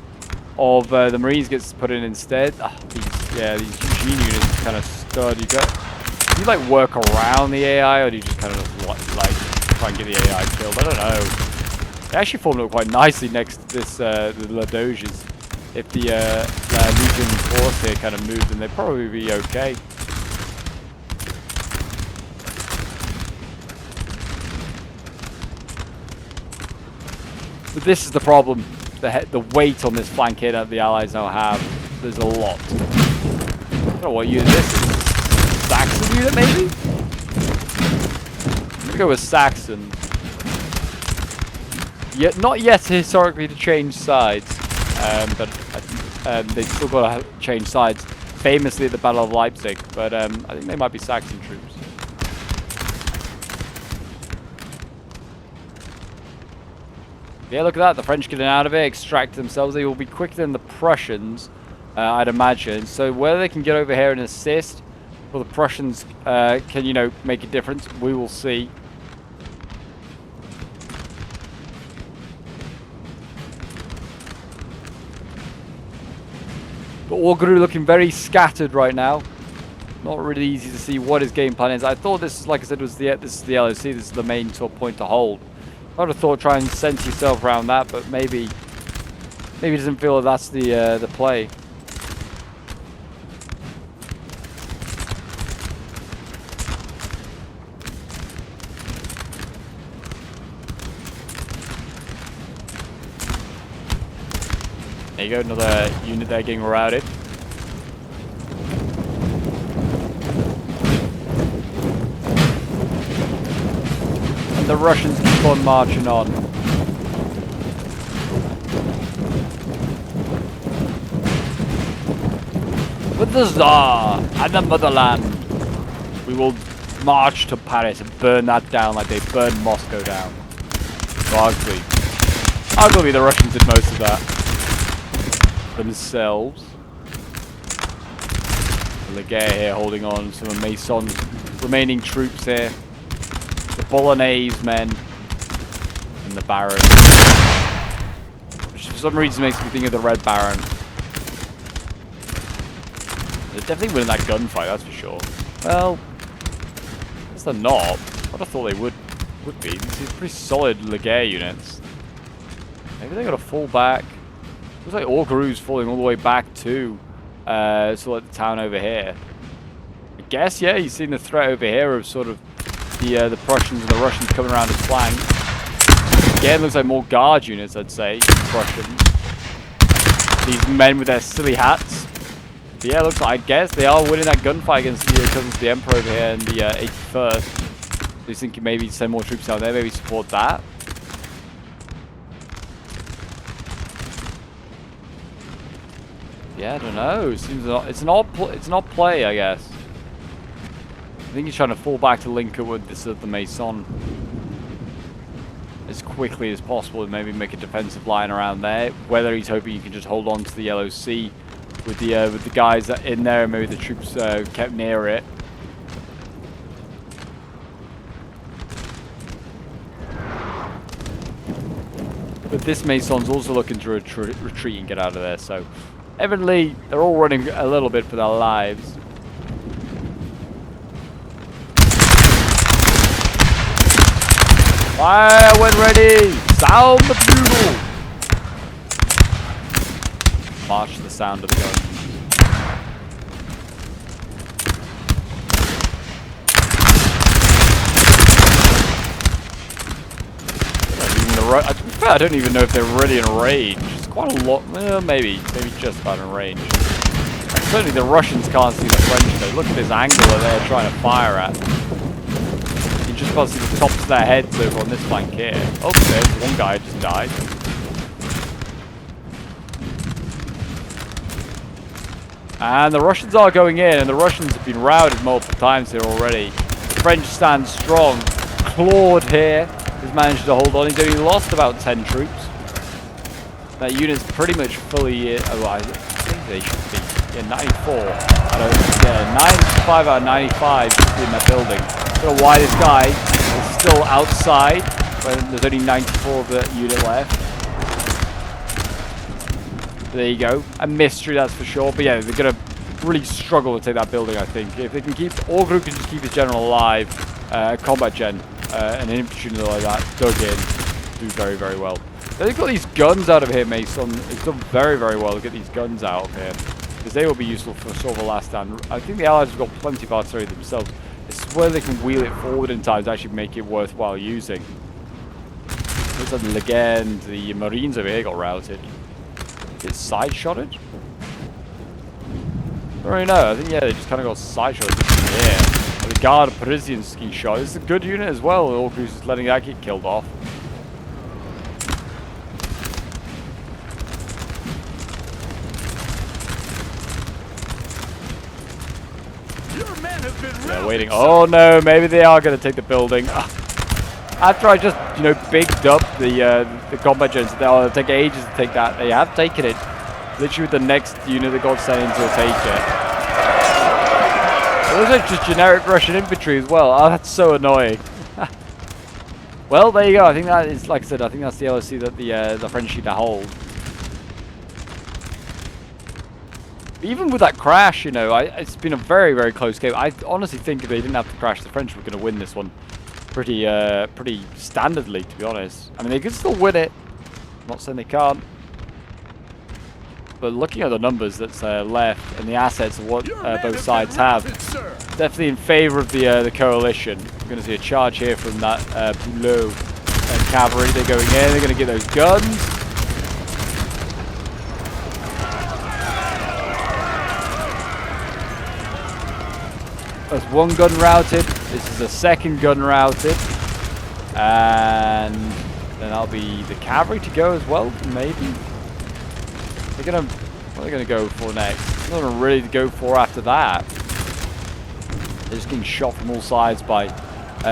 of the Marines gets put in instead. Oh, these Eugene units are kind of stud. Do you like work around the AI, or do you just kind of like try and get the AI killed? I don't know. They actually formed up quite nicely next to this the Ladoges. If the Legion force here kind of moved, then they'd probably be okay. But this is the problem. The weight on this flank here that the Allies now have. There's a lot. I don't know what unit this is. Saxon unit, maybe? I'm gonna go with Saxon. Yet, not yet historically to change sides, but they still got to change sides. Famously at the Battle of Leipzig, but I think they might be Saxon troops. Yeah, look at that. The French getting out of it, extract themselves. They will be quicker than the Prussians, I'd imagine. So whether they can get over here and assist, or the Prussians can, you know, make a difference, we will see. But Orgru looking very scattered right now. Not really easy to see what his game plan is. I thought this, like I said, was this is the LOC. This is the main sort of point to hold. I would have thought try and sense yourself around that, but maybe he doesn't feel that that's the play. There you go, another unit there getting routed. And the Russians keep on marching on. With the Tsar and the motherland, we will march to Paris and burn that down like they burned Moscow down. So arguably the Russians did most of that themselves. Leguer here holding on, some of Mason's remaining troops here. The Bolognese men and the Baron. Which for some reason makes me think of the Red Baron. They're definitely winning that gunfight, that's for sure. Well, I guess they're not. But I thought they would be. These are pretty solid Leguer units. Maybe they got to fall back. Looks like Orguru's falling all the way back to sort of like the town over here. I guess, yeah, you've seen the threat over here of sort of the Prussians and the Russians coming around his flank. Again, looks like more guard units, I'd say, Prussians. These men with their silly hats. But yeah, looks like, I guess, they are winning that gunfight against the Cousins of the Emperor over here in the 81st. So you think maybe send more troops down there, maybe support that? Yeah, I don't know. It seems it's an odd play, I guess. I think he's trying to fall back to link up with this the Mason as quickly as possible and maybe make a defensive line around there. Whether he's hoping he can just hold on to the LOC with the guys that in there, and maybe the troops kept near it. But this Mason's also looking to retreat and get out of there. So evidently they're all running a little bit for their lives. Fire when ready! Sound the bugle! March to the sound of the gun. I don't even know if they're really in range. It's quite a lot. Well, maybe just about in range. Certainly the Russians can't see the French though. Look at this angle that they're trying to fire at. You just can't see the tops of their heads over on this flank here. Oh, there's one guy just died. And the Russians are going in, and the Russians have been routed multiple times here already. The French stand strong. Claude here, has managed to hold on. He's only lost about 10 troops. That unit's pretty much fully... oh, I think they should be. Yeah, 94. Yeah, 95 out of 95 in that building. I don't know why this guy is still outside when there's only 94 of the unit left. There you go. A mystery, that's for sure. But yeah, they're going to really struggle to take that building, I think. If they can keep... Orgru can just keep his general alive. Combat gen and an infantry unit like that dug in. Do very, very well. They've got these guns out of here, Mason. It's done very, very well to get these guns out of here. Because they will be useful for sort of a last stand. I think the Allies have got plenty of artillery themselves. It's where they can wheel it forward in time to actually make it worthwhile using. Looks like again, the Marines over here got routed. It's side-shotted? I don't really know. I think, yeah, they just kind of got side-shotted from here. The Guard Parisians getting shot. This is a good unit as well. All crews just letting that get killed off. They're waiting. Oh no, maybe they are going to take the building. After I just, you know, bigged up the combat gens, they'll take ages to take that. They have taken it. Literally with the next unit that got sent in to take it. Those are just generic Russian infantry as well. Oh, that's so annoying. Well, there you go. I think that is, like I said, I think that's the LSC that the French need to hold. Even with that crash, you know, it's been a very, very close game. I honestly think if they didn't have to crash, the French were going to win this one pretty standardly, to be honest. I mean, they could still win it. I'm not saying they can't. But looking at the numbers that's left and the assets of what both sides have, definitely in favor of the coalition. We're going to see a charge here from that Boulot cavalry. They're going in. They're going to get those guns. That's one gun routed. This is the second gun routed. And then that'll be the cavalry to go as well, maybe. They're gonna, what are they going to go for next? Nothing really to go for after that. They're just getting shot from all sides by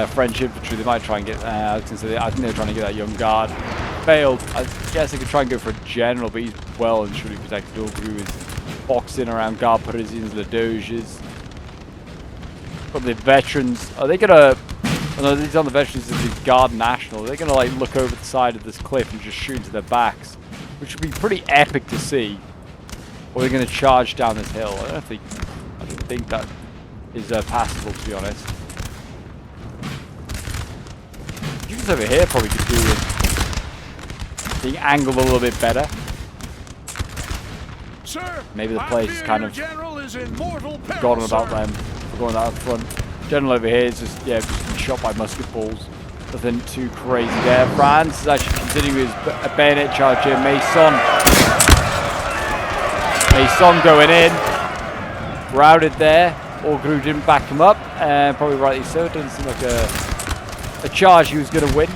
French infantry. They might try and get, I was gonna say, I think they're trying to get that young guard. Failed. I guess they could try and go for a general, but he's well and truly protected. Orgru is boxing around Guard Parisians, Le Doges. But the veterans, are they gonna, oh no, these aren't the veterans, these are the Guard National. They're gonna like look over the side of this cliff and just shoot into their backs, which would be pretty epic to see. Or they're gonna charge down this hill. I don't think that is passable, to be honest. Units over here probably could do with being angled a little bit better. Sir, maybe the players just kind of forgotten about them. Going out front. General over here is just, yeah, just been shot by musket balls. Nothing too crazy there. France is actually continuing his bayonet charge here. Mason going in. Routed there. Orgru didn't back him up. And probably rightly so. It doesn't seem like a charge he was going to win.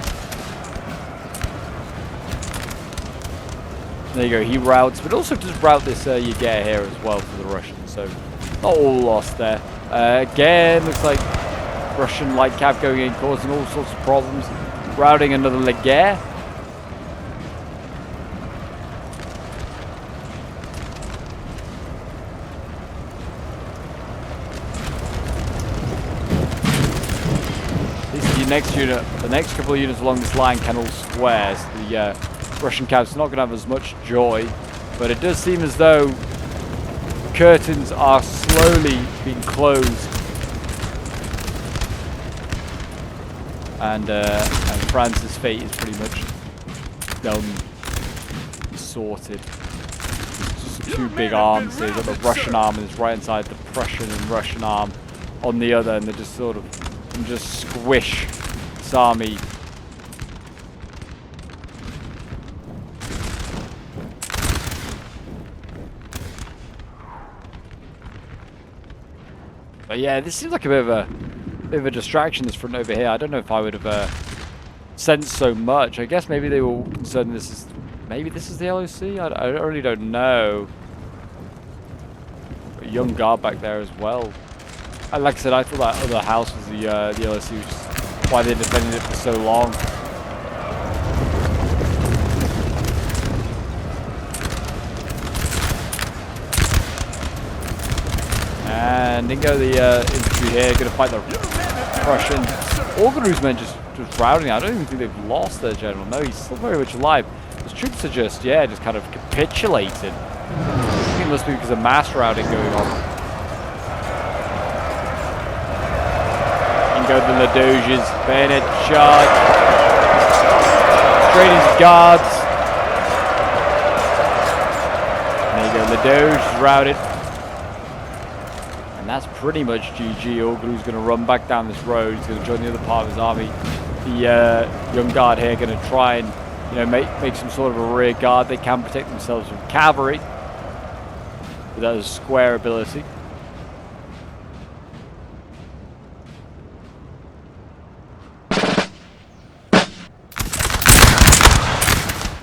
There you go. He routes. But also just route this Jaeger here as well for the Russians. So not all lost there. Again, looks like Russian light cav going in, causing all sorts of problems. Routing another Leger. This is your next unit. The next couple of units along this line can all square. So the Russian cav's not going to have as much joy. But it does seem as though curtains are slowly being closed, and France's fate is pretty much done, sorted. It's just two big arms. So you've got the Russian arm on this right hand side, the Prussian and Russian arm on the other, and they just sort of just squish this army. But yeah, this seems like a bit of a distraction, this front over here. I don't know if I would have sensed so much. I guess maybe they were concerned maybe this is the LOC? I really don't know. A young guard back there as well. Like I said, I thought that other house was the LOC, which is why they defended it for so long. Mandingo, the infantry here, going to fight the Prussians. Orgaru's men just routing. I don't even think they've lost their general. No, he's still very much alive. His troops are just, yeah, just kind of capitulated. I think it must be because of mass routing going on. In go the Ladoges, bayonet charge. Straight into guards. And there you go, Ladoge is routed. And that's pretty much GG. Orgaru's going to run back down this road. He's going to join the other part of his army. The young guard here going to try and, you know, make some sort of a rear guard. They can protect themselves from cavalry. But that is a square ability.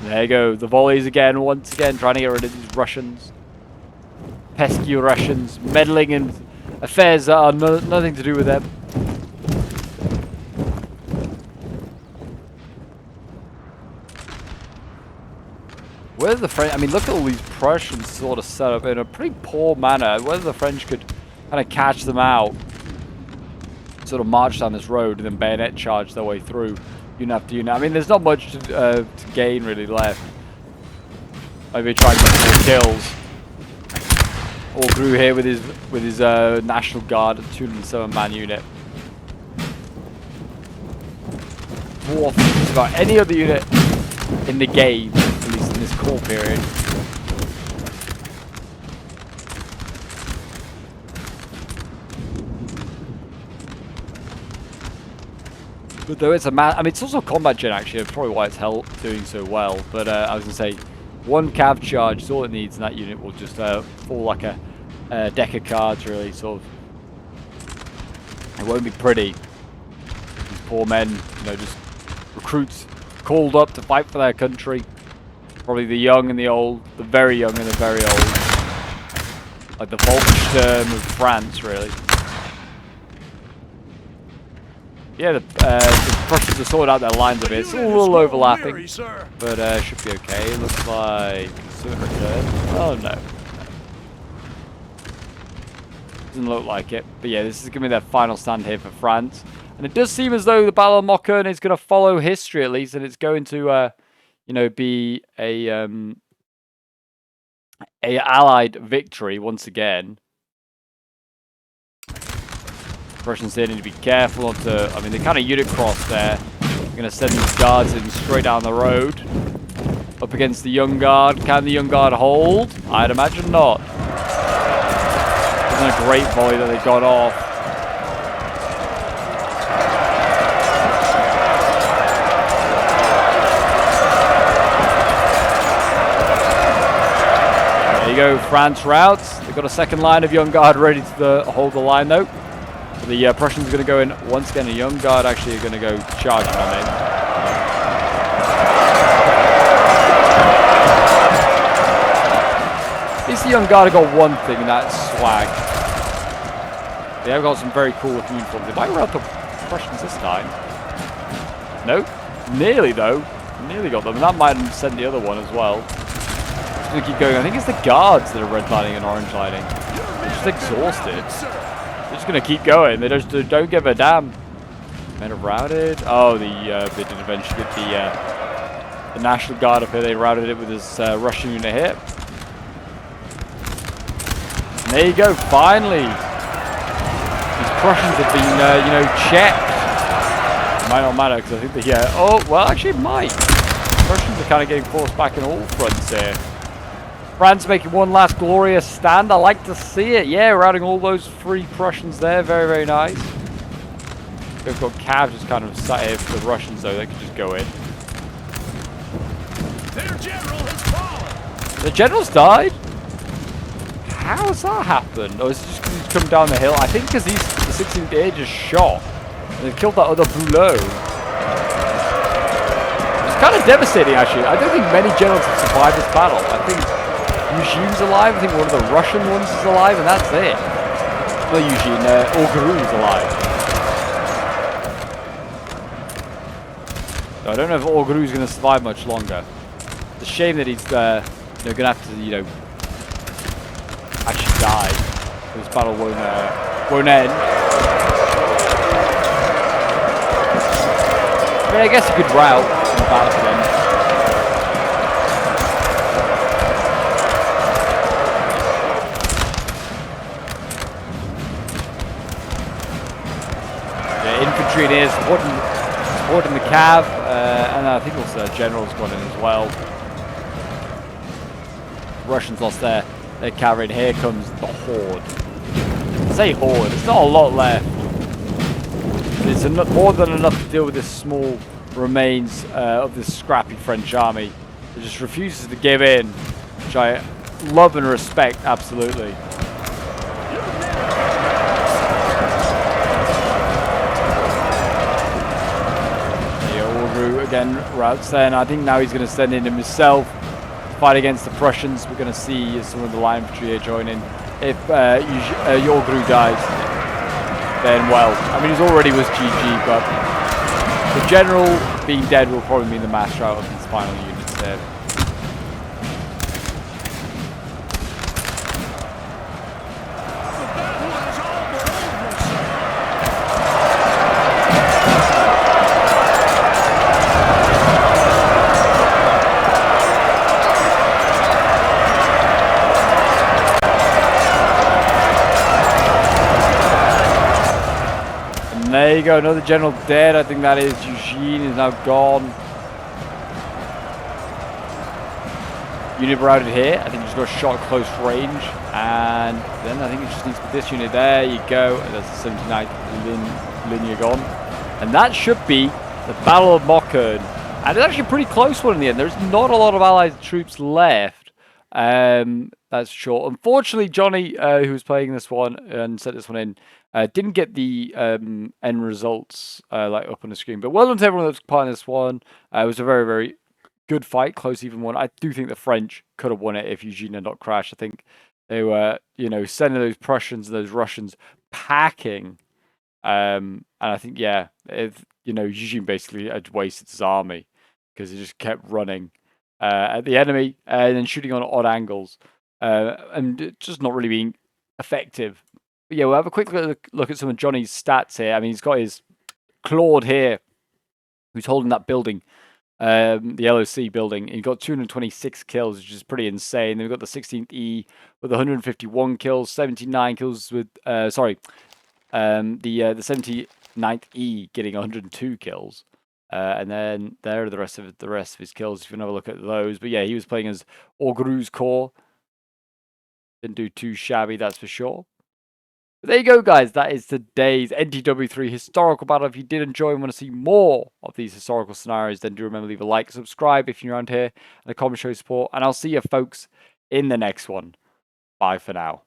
There you go. The volleys again, once again, trying to get rid of these Russians. Pesky Russians, meddling in affairs that are nothing to do with them. Whether the French, I mean, look at all these Prussians sort of set up in a pretty poor manner. Whether the French could kind of catch them out, sort of march down this road and then bayonet charge their way through, unit after unit. I mean, there's not much to gain really left. Maybe try and get more kills. Orgaru here with his National Guard, 207-man unit. Dwarf just about any other unit in the game, at least in this core period. But though it's a I mean, it's also a combat gen actually. That's probably why it's doing so well. But I was gonna say, one cav charge is all it needs, and that unit will just fall like a deck of cards, really. Sort of, it won't be pretty. These poor men, you know, just recruits called up to fight for their country. Probably the young and the old, the very young and the very old, like the Volkssturm of France, really. Yeah, the Prussians have sorted out their lines a bit. It's a little overlapping, but should be okay. It looks like soon return. Oh no, doesn't look like it. But yeah, this is gonna be their final stand here for France, and it does seem as though the Battle of Mockern is gonna follow history at least, and it's going to, you know, be a Allied victory once again. Prussians here need to be careful not to, I mean, they kind of unit cross there. They're going to send these guards in straight down the road. Up against the young guard. Can the young guard hold? I'd imagine not. Wasn't a great volley that they got off. There you go, France routes. They've got a second line of young guard ready to hold the line though. The Prussians are going to go in once again. A young guard actually are going to go charging on in. At least the young guard have got one thing, and that's swag. They have got some very cool looking uniforms. They might rout the Prussians this time. No, nearly though. Nearly got them. And that might have sent the other one as well. Just going to keep going. I think it's the guards that are red lining and orange lining. They're just exhausted. They're just going to keep going. They just don't give a damn. Men are routed. Oh, they did eventually get the National Guard up here. They routed it with this Russian unit here. And there you go. Finally, these Prussians have been, you know, checked. It might not matter because I think they, yeah. Oh, well, actually, it might. The Prussians are kind of getting forced back in all fronts here. France making one last glorious stand. I like to see it. Yeah, routing all those free Prussians there. Very, very nice. They've got Cav just kind of sat here for the Russians, though. They could just go in. Their general has fallen. The general's died? How has that happened? Or is it just because he's come down the hill? I think because the 16th age is shot. And they've killed that other Boulot. It's kind of devastating, actually. I don't think many generals have survived this battle. I think Eugene's alive. I think one of the Russian ones is alive, and that's it. Not Eugene, Orgaru is alive. So I don't know if Orgaru's going to survive much longer. It's a shame that he's going to have to, you know, actually die. This battle won't won't end. I mean, I guess a good route in the battle for them. Yeah, infantry in here supporting the cav, and I think also the general's got in as well. Russians lost their cavalry, and here comes the horde. I say horde, it's not a lot left. It's more than enough to deal with this small remains of this scrappy French army. It just refuses to give in, which I love and respect absolutely. Again, routes there, and I think now he's going to send in himself to fight against the Prussians. We're going to see some of the light infantry here join in. If Yorgru dies, then well, I mean, he already was GG, but the general being dead will probably mean the mass rout of his final units there. There you go, another general dead. I think that is Eugene is now gone. Unit routed here. I think he just got shot at close range. And then I think it just needs to be this unit. There you go. That's the 79th linear gone. And that should be the Battle of Mockern. And it's actually a pretty close one in the end. There's not a lot of Allied troops left. That's short. Unfortunately, Johnny, who was playing this one and set this one in, didn't get the end results like up on the screen. But well done to everyone that was part of this one. It was a very, very good fight, close even one. I do think the French could have won it if Eugene had not crashed. I think they were, you know, sending those Prussians and those Russians packing. And I think, yeah, you know, Eugene basically had wasted his army because he just kept running at the enemy and then shooting on odd angles and just not really being effective. But yeah, we'll have a quick look at some of Johnny's stats here. I mean, he's got his Claude here, who's holding that building, the LOC building. He got 226 kills, which is pretty insane. Then we've got the 16th E with 151 kills, 79 kills with, the 79th E getting 102 kills. And then there are the rest of his kills, if you want to have a look at those. But yeah, he was playing as Orgru's Corps. Didn't do too shabby, that's for sure. But there you go, guys. That is today's NTW3 historical battle. If you did enjoy and want to see more of these historical scenarios, then do remember to leave a like, subscribe if you're around here, and a comment show support. And I'll see you folks in the next one. Bye for now.